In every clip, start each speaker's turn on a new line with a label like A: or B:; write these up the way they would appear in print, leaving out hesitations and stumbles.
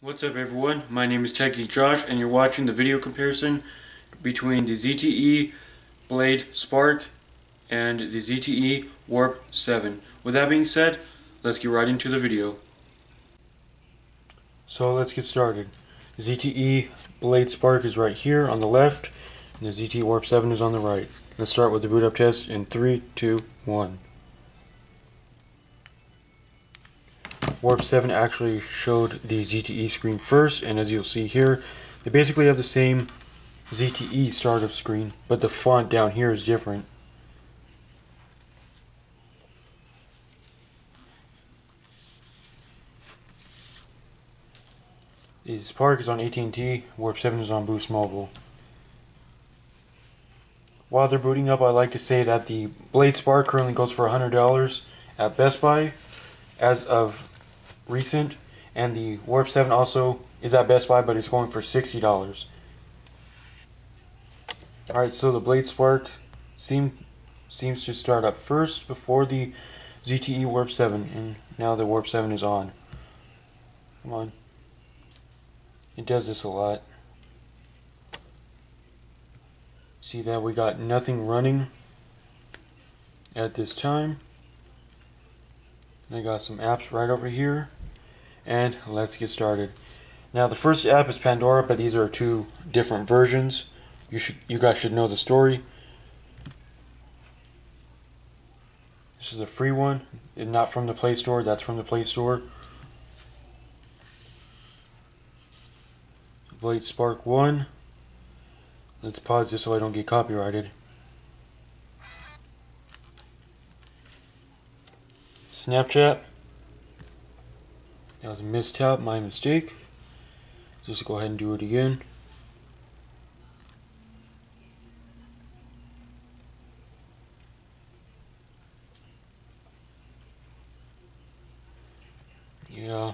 A: What's up everyone, my name is techgeekjosh and you're watching the video comparison between the ZTE Blade Spark and the ZTE Warp 7. With that being said, let's get right into the video. So let's get started. The ZTE Blade Spark is right here on the left and the ZTE Warp 7 is on the right. Let's start with the boot up test in 3, 2, 1. Warp 7 actually showed the ZTE screen first, and as you'll see here, they basically have the same ZTE startup screen, but the font down here is different. The Spark is on at&t, Warp 7 is on Boost Mobile. While they're booting up, I like to say that the Blade Spark currently goes for $100 at Best Buy as of recent, and the Warp 7 also is at Best Buy, but it's going for $60. Alright, so the Blade Spark seems to start up first before the ZTE Warp 7, and now the Warp 7 is on. Come on. It does this a lot. See that we got nothing running at this time. And I got some apps right over here. And let's get started. Now the first app is Pandora, but these are two different versions. You guys should know the story. This is a free one. It's not from the Play Store, that's from the Play Store. Blade Spark 1. Let's pause this so I don't get copyrighted. Snapchat. That was a mistap, my mistake. Just go ahead and do it again. Yeah.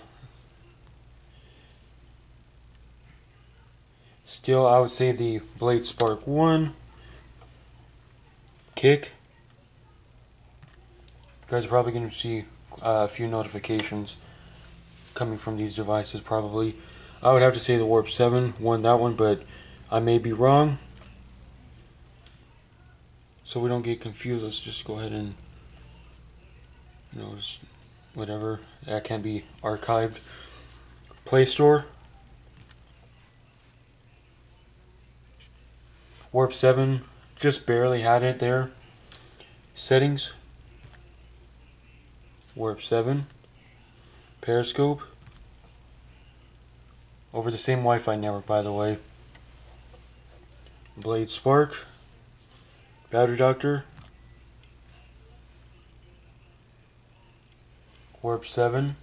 A: Still, I would say the Blade Spark 1. Kick. You guys are probably going to see a few notifications coming from these devices probably. I would have to say the Warp 7 won that one, but I may be wrong. So we don't get confused, let's just go ahead and, just whatever. That can be archived. Play Store. Warp 7 just barely had it there. Settings. Warp 7. Periscope. Over the same Wi-Fi network, by the way. Blade Spark. Battery Doctor. Warp 7.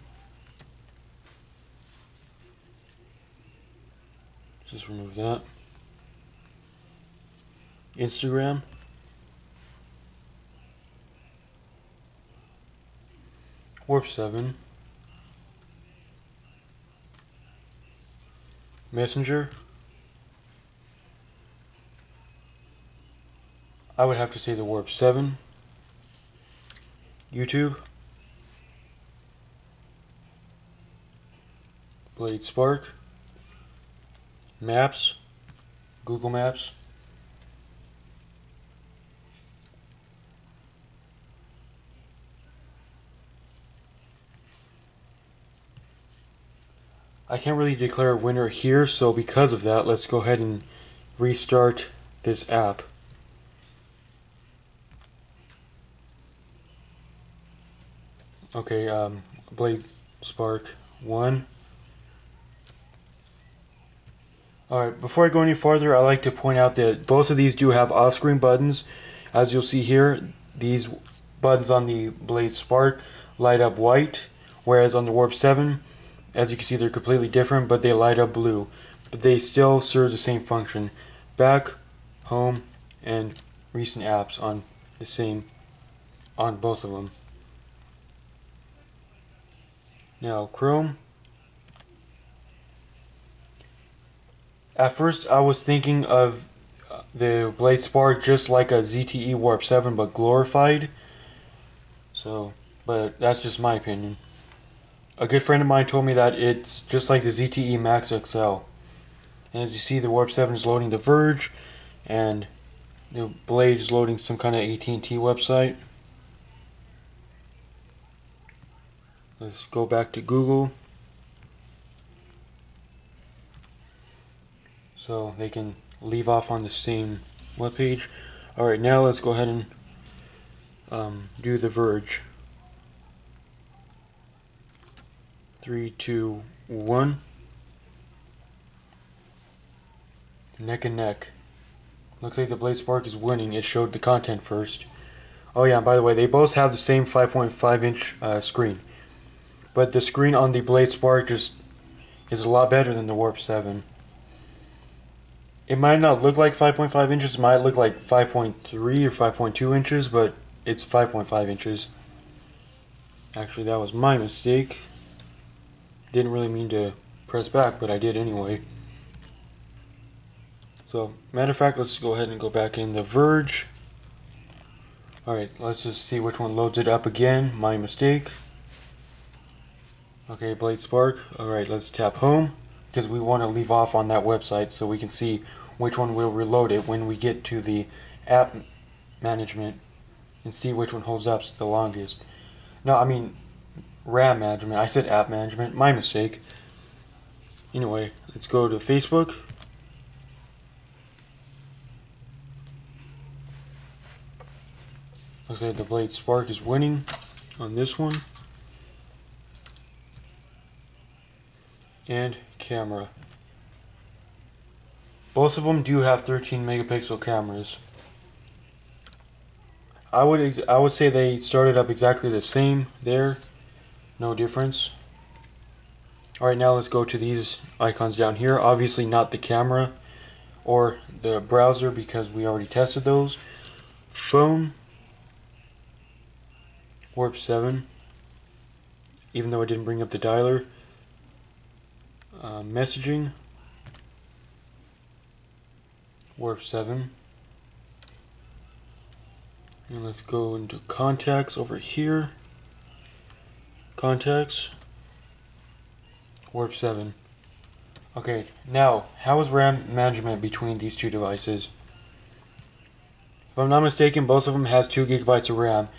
A: Just remove that. Instagram. Warp 7. Messenger. I would have to say the Warp 7. YouTube. Blade Spark. Maps. Google Maps. I can't really declare a winner here, so because of that, let's go ahead and restart this app. Okay, Blade Spark 1. Alright, before I go any farther, I like to point out that both of these do have off-screen buttons. As you'll see here, these buttons on the Blade Spark light up white, whereas on the Warp 7, as you can see, they're completely different, but they light up blue. But they still serve the same function. Back, home, and recent apps on both of them. Now, Chrome. At first, I was thinking of the Blade Spark just like a ZTE Warp 7, but glorified. So, but that's just my opinion. a good friend of mine told me that it's just like the ZTE Max XL. And as you see, the Warp 7 is loading the Verge, and the Blade is loading some kind of at&t website. Let's go back to Google, so they can leave off on the same webpage. Alright, now let's go ahead and do the Verge. 3, 2, 1. Neck and neck. Looks like the Blade Spark is winning. It showed the content first. Oh yeah, by the way, they both have the same 5.5 inch screen. But the screen on the Blade Spark just is a lot better than the Warp 7. It might not look like 5.5 inches, it might look like 5.3 or 5.2 inches, but it's 5.5 inches. Actually, that was my mistake. Didn't really mean to press back, but I did anyway. So, matter of fact, let's go ahead and go back in the Verge. Alright, let's just see which one loads it up again. My mistake. Okay, Blade Spark. Alright, let's tap home, because we want to leave off on that website so we can see which one will reload it when we get to the app management and see which one holds up the longest. No, I mean RAM management. I said app management. My mistake. Anyway, let's go to Facebook. Looks like the Blade Spark is winning on this one. And camera. Both of them do have 13 megapixel cameras. I would say they started up exactly the same there. No difference. Alright, now let's go to these icons down here. Obviously not the camera or the browser, because we already tested those. Phone. Warp 7. Even though I didn't bring up the dialer. Messaging. Warp 7. And let's go into contacts over here. Contacts. Warp 7. Okay, now, how is RAM management between these two devices? If I'm not mistaken, both of them has 2 gigabytes of RAM.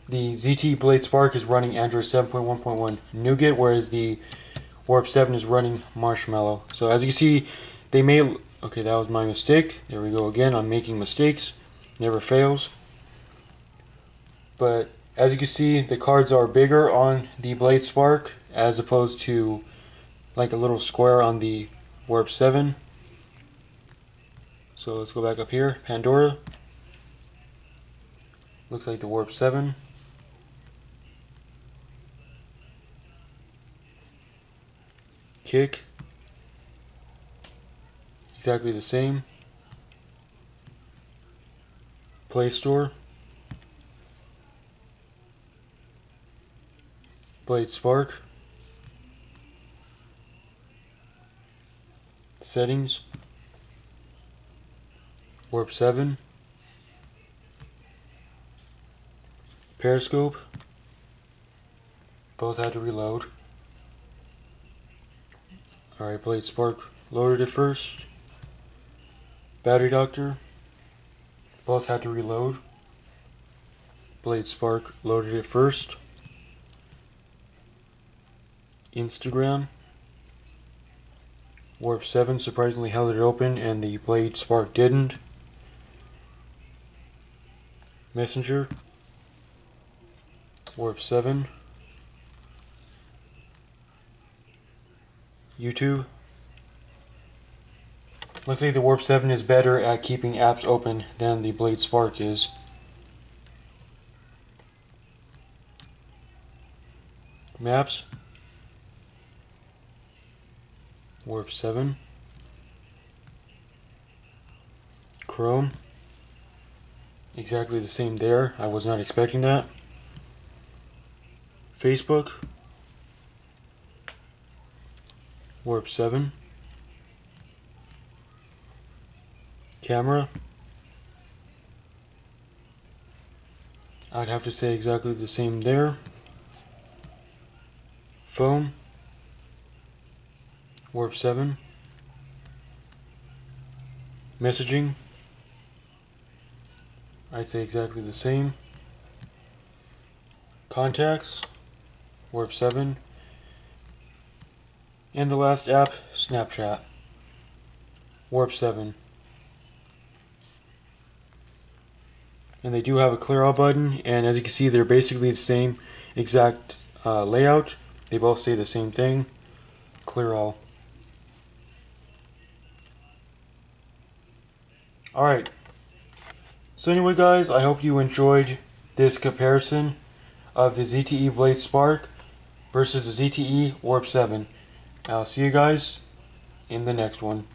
A: The ZTE Blade Spark is running Android 7.1.1 Nougat, whereas the Warp 7 is running Marshmallow. So as you can see, they may... Okay, that was my mistake. There we go again. I'm making mistakes. Never fails. But as you can see, the cards are bigger on the Blade Spark as opposed to like a little square on the Warp 7. So let's go back up here. Pandora. Looks like the Warp 7. Kick. Exactly the same. Play Store. Blade Spark. Settings. Warp 7. Periscope. Both had to reload. Alright, Blade Spark loaded it first. Battery Doctor. Both had to reload. Blade Spark loaded it first. Instagram. Warp 7 surprisingly held it open and the Blade Spark didn't. Messenger. Warp 7. YouTube. Looks like the Warp 7 is better at keeping apps open than the Blade Spark is. Maps. Warp 7. Chrome. Exactly the same there. I was not expecting that. Facebook. Warp 7. Camera. I'd have to say exactly the same there. phone, warp 7, messaging, I'd say exactly the same, contacts, warp 7, and the last app, Snapchat, warp 7. And they do have a clear all button, and as you can see, they're basically the same exact layout. They both say the same thing, clear all. Alright, so anyway guys, I hope you enjoyed this comparison of the ZTE Blade Spark versus the ZTE Warp 7. I'll see you guys in the next one.